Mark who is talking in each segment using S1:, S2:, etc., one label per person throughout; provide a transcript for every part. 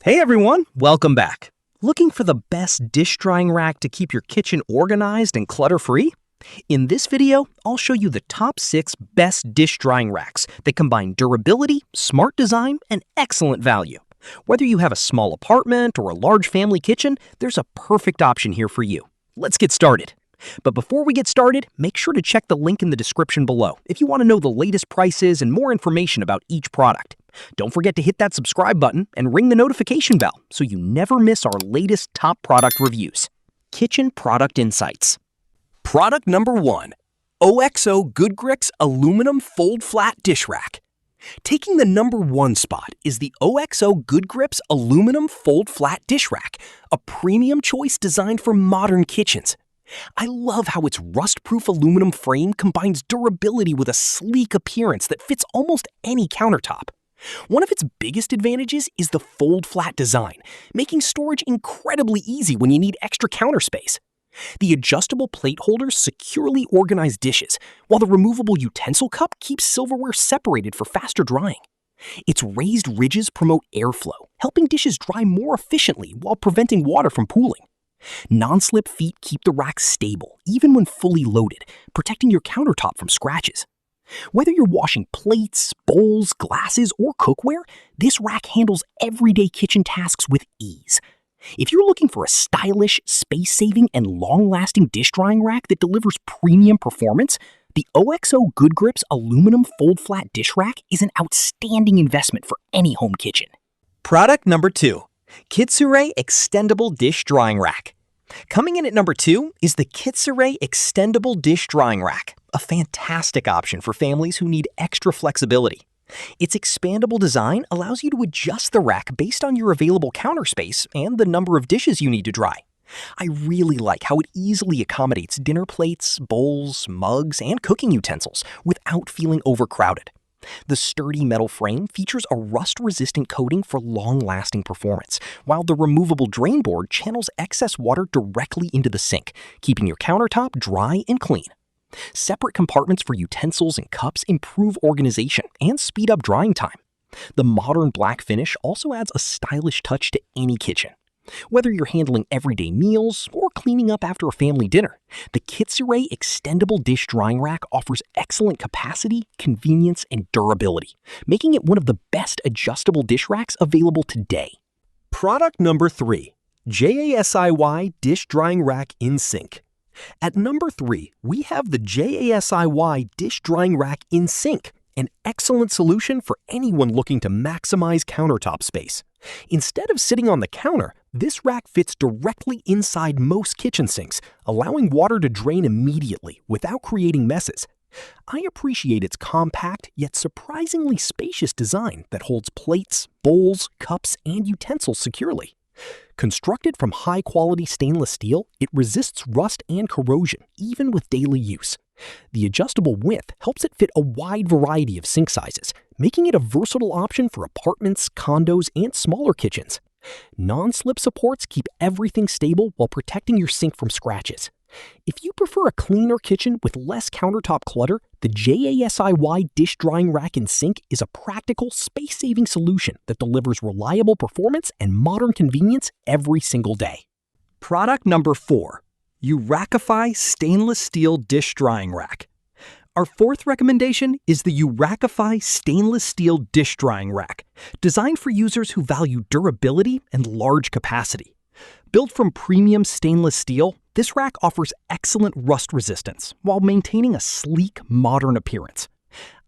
S1: Hey everyone, welcome back. Looking for the best dish drying rack to keep your kitchen organized and clutter-free? In this video, I'll show you the top 6 best dish drying racks that combine durability, smart design, and excellent value. Whether you have a small apartment or a large family kitchen, there's a perfect option here for you. Let's get started. But before we get started, make sure to check the link in the description below if you want to know the latest prices and more information about each product. Don't forget to hit that subscribe button and ring the notification bell so you never miss our latest top product reviews. Kitchen Product Insights.
S2: Product number 1. OXO Good Grix Aluminum Fold Flat Dish Rack. Taking the number 1 spot is the OXO Good Grix Aluminum Fold Flat Dish Rack, a premium choice designed for modern kitchens. I love how its rust-proof aluminum frame combines durability with a sleek appearance that fits almost any countertop. One of its biggest advantages is the fold-flat design, making storage incredibly easy when you need extra counter space. The adjustable plate holders securely organize dishes, while the removable utensil cup keeps silverware separated for faster drying. Its raised ridges promote airflow, helping dishes dry more efficiently while preventing water from pooling. Non-slip feet keep the rack stable, even when fully loaded, protecting your countertop from scratches. Whether you're washing plates, bowls, glasses, or cookware, this rack handles everyday kitchen tasks with ease. If you're looking for a stylish, space-saving, and long-lasting dish drying rack that delivers premium performance, the OXO Good Grix Aluminum Fold Flat Dish Rack is an outstanding investment for any home kitchen.
S1: Product number 2. Kitsure Extendable Dish Drying Rack. Coming in at number 2 is the Kitsure Extendable Dish Drying Rack, a fantastic option for families who need extra flexibility. Its expandable design allows you to adjust the rack based on your available counter space and the number of dishes you need to dry. I really like how it easily accommodates dinner plates, bowls, mugs, and cooking utensils without feeling overcrowded. The sturdy metal frame features a rust-resistant coating for long-lasting performance, while the removable drain board channels excess water directly into the sink, keeping your countertop dry and clean. Separate compartments for utensils and cups improve organization and speed up drying time. The modern black finish also adds a stylish touch to any kitchen. Whether you're handling everyday meals or cleaning up after a family dinner, the Kitsure Extendable Dish Drying Rack offers excellent capacity, convenience, and durability, making it one of the best adjustable dish racks available today.
S2: Product number 3. JASIY Dish Drying Rack in Sink. At number 3, we have the JASIY Dish Drying Rack in Sink, an excellent solution for anyone looking to maximize countertop space. Instead of sitting on the counter, this rack fits directly inside most kitchen sinks, allowing water to drain immediately without creating messes. I appreciate its compact yet surprisingly spacious design that holds plates, bowls, cups, and utensils securely. Constructed from high-quality stainless steel, it resists rust and corrosion, even with daily use. The adjustable width helps it fit a wide variety of sink sizes, making it a versatile option for apartments, condos, and smaller kitchens. Non-slip supports keep everything stable while protecting your sink from scratches. If you prefer a cleaner kitchen with less countertop clutter, the JASIY Dish Drying Rack and Sink is a practical, space-saving solution that delivers reliable performance and modern convenience every single day.
S1: Product number 4. Urackify Stainless Steel Dish Drying Rack. Our 4th recommendation is the Urackify Stainless Steel Dish Drying Rack, designed for users who value durability and large capacity. Built from premium stainless steel, this rack offers excellent rust resistance while maintaining a sleek, modern appearance.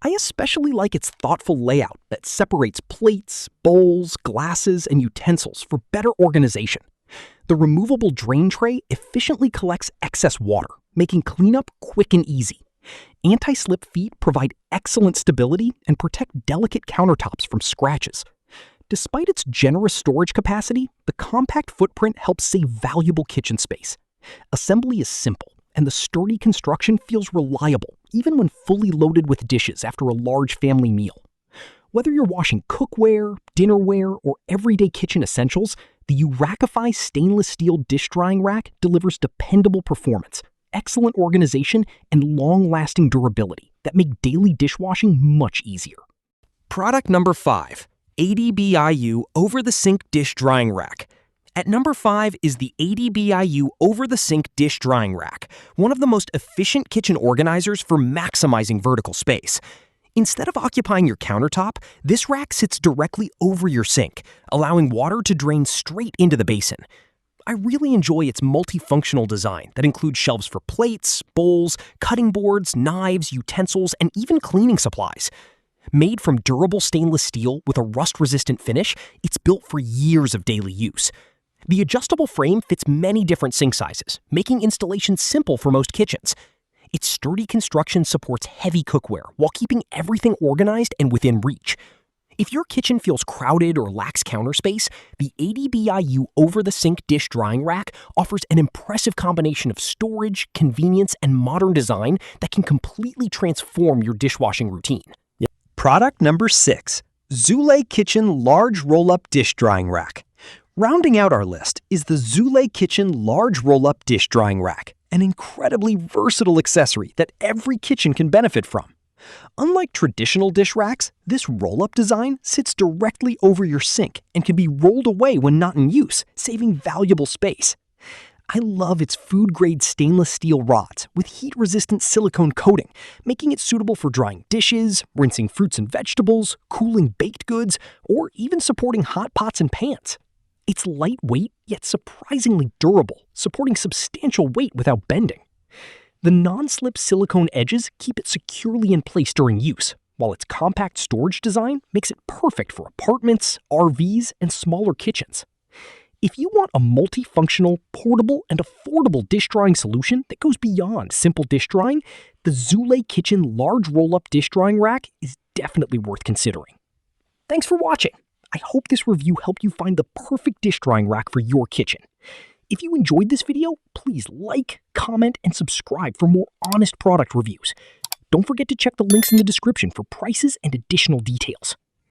S1: I especially like its thoughtful layout that separates plates, bowls, glasses, and utensils for better organization. The removable drain tray efficiently collects excess water, making cleanup quick and easy. Anti-slip feet provide excellent stability and protect delicate countertops from scratches. Despite its generous storage capacity, the compact footprint helps save valuable kitchen space. Assembly is simple, and the sturdy construction feels reliable, even when fully loaded with dishes after a large family meal. Whether you're washing cookware, dinnerware, or everyday kitchen essentials, the Urackify Stainless Steel Dish Drying Rack delivers dependable performance, excellent organization, and long-lasting durability that make daily dishwashing much easier.
S2: Product number 5. ADBIU over-the-sink dish drying rack. At number 5 is the ADBIU over-the-sink dish drying rack, one of the most efficient kitchen organizers for maximizing vertical space. Instead of occupying your countertop, this rack sits directly over your sink, allowing water to drain straight into the basin. I really enjoy its multifunctional design that includes shelves for plates, bowls, cutting boards, knives, utensils, and even cleaning supplies. Made from durable stainless steel with a rust-resistant finish, it's built for years of daily use. The adjustable frame fits many different sink sizes, making installation simple for most kitchens. Its sturdy construction supports heavy cookware while keeping everything organized and within reach. If your kitchen feels crowded or lacks counter space, the ADBIU over-the-sink dish drying rack offers an impressive combination of storage, convenience, and modern design that can completely transform your dishwashing routine.
S1: Product number 6, Zule Kitchen Large Roll-Up Dish Drying Rack. Rounding out our list is the Zule Kitchen Large Roll-Up Dish Drying Rack, an incredibly versatile accessory that every kitchen can benefit from. Unlike traditional dish racks, this roll-up design sits directly over your sink and can be rolled away when not in use, saving valuable space. I love its food-grade stainless steel rods with heat-resistant silicone coating, making it suitable for drying dishes, rinsing fruits and vegetables, cooling baked goods, or even supporting hot pots and pans. It's lightweight yet surprisingly durable, supporting substantial weight without bending. The non-slip silicone edges keep it securely in place during use, while its compact storage design makes it perfect for apartments, RVs, and smaller kitchens. If you want a multifunctional, portable, and affordable dish drying solution that goes beyond simple dish drying, the Zule Kitchen Large Roll-Up Dish Drying Rack is definitely worth considering. Thanks for watching. I hope this review helped you find the perfect dish drying rack for your kitchen. If you enjoyed this video, please like, comment, and subscribe for more honest product reviews. Don't forget to check the links in the description for prices and additional details.